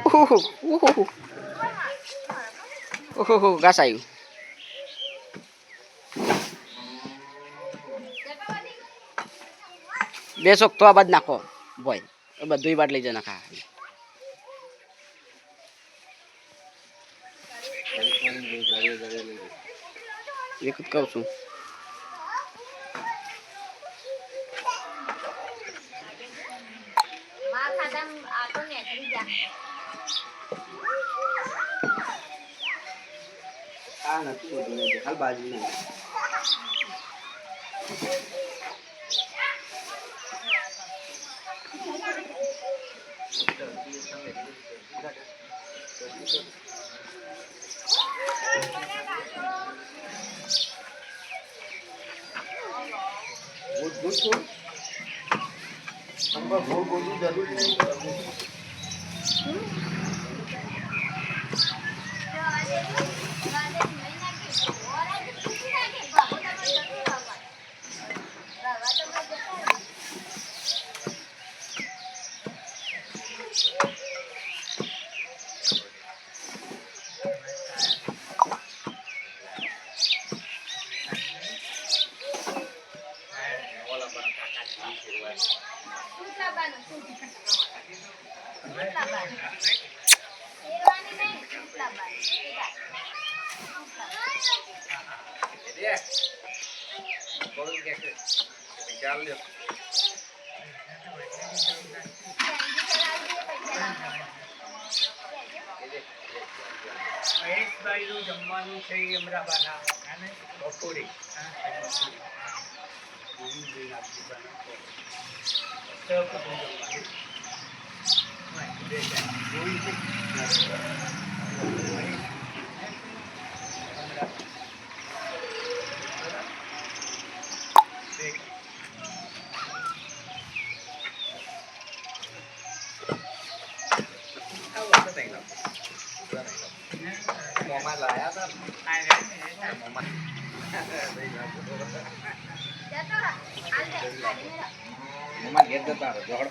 ઓહો ઓહો ઓહો ઘાસ આવ્યું. બેસો તો આ બાદ નાખો ભાઈ બધું બાદ લઈ જાય નાખા. એક જ કહું છું. આ નથી બધું હાલ બાજુ નહીં. જમવાનું છે અમરાબાના બપોરે મોમાં લાયા હતા મોમાં ઘેર જતા જોડ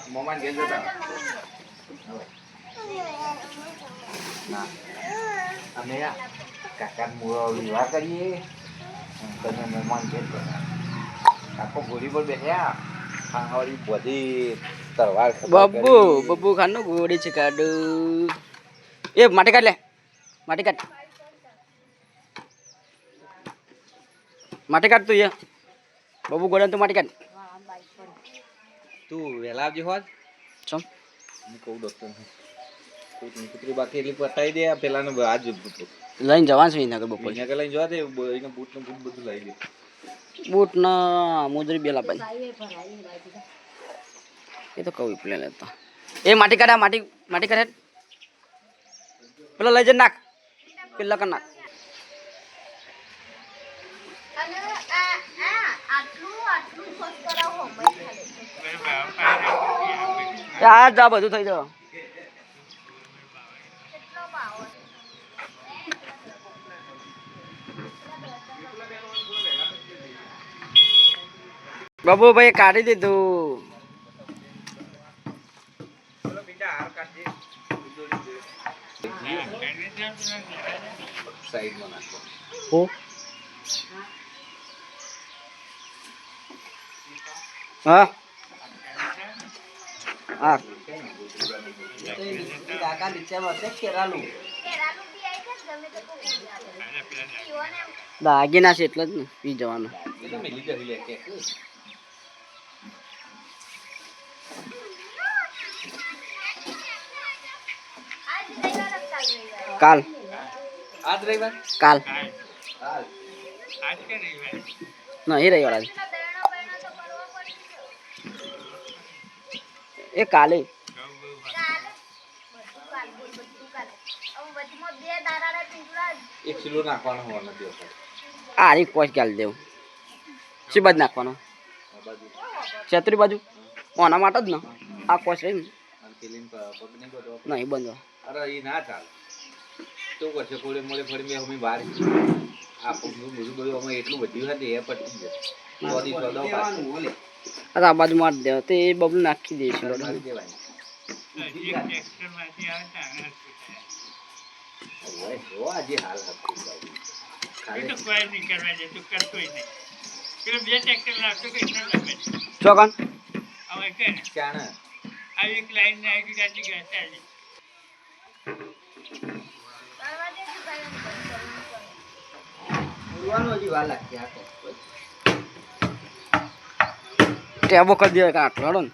મોમાં ઘેર જતા ના અમે કાકા મૂળો વિવાહ કરીએ તમે મહેમાન ઘેર જતા આખો ગોળી પર બેઠ્યા ખાંગવાળી બધી તરવાર બબ્બુ બબ્બુ ખાનું ગોળી છે કાડુ એ માટી કાઢ લે માટી કાઢ માટી કાઢ તું એ બબુ ગોળા તું માટી કાઢ તું વેલા આવજે હોત ચમ હું કહું ડોક્ટર કૂતરી બાકી એટલી પટાઈ દે પેલા ને આજ લઈને જવાનું છે નગર બપોર મહિના લઈને જવા દે એને બૂટ ને બૂટ બધું લઈ લે બૂટ ના મોજરી બેલા પાઈ એ તો કહું પ્લેન લેતા એ માટી કાઢા માટી માટી કાઢે પેલો લઈ જઈને નાખ પેલા કર નાખ આ જા બધું થઈ જાવ બાબુ ભાઈ કાઢી દીધું સાઈડમાં નાખો હા હા કાકા નીચેમાં છે કેરાલું દાગીના છે એટલે જ ને પી જવાનું કાલ આજ રવિવાર કાલ આજ કે રવિવાર ના એ રવિવાર આજ એ કાલે એક કિલો નાખવાનો હોવાનો નથી આ રી કોશ ગાલ દેવું શી બાજુ નાખવાનો છેતરી બાજુ ઓના માટે જ ને આ કોશ રહી ને નહીં બંધ અરે એ ના ચાલે તો કરશે કોળે મોડે ફરી મેં બહાર આ બધું બધું બધું અમે એટલું વધ્યું હતું એ પટી જાય સોદી સોદો પાછું. અરે આ બાજુ મારી દેવા તે એ બબલું નાખી દઈશું લોડો. મારી દેવાની. ઓય, જો આજે હાલ હતું ભાઈ. ખાલી ચોકન ચાણા. બોલવાનું હજી વાર લાગશે આ તો. ટેબો કરી દેવાય કાં આટલો હેડો ને